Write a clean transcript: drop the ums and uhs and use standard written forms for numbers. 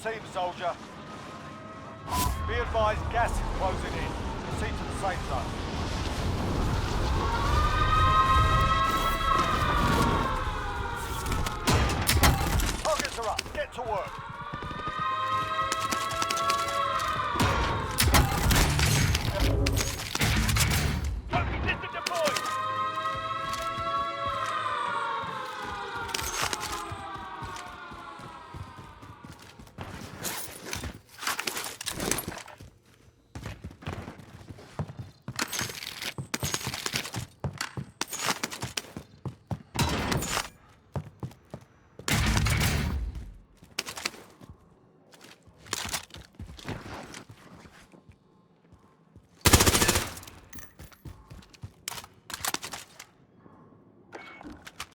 your team, soldier. Be advised, gas is closing in. Proceed to the safe zone. Targets are up. Get to work.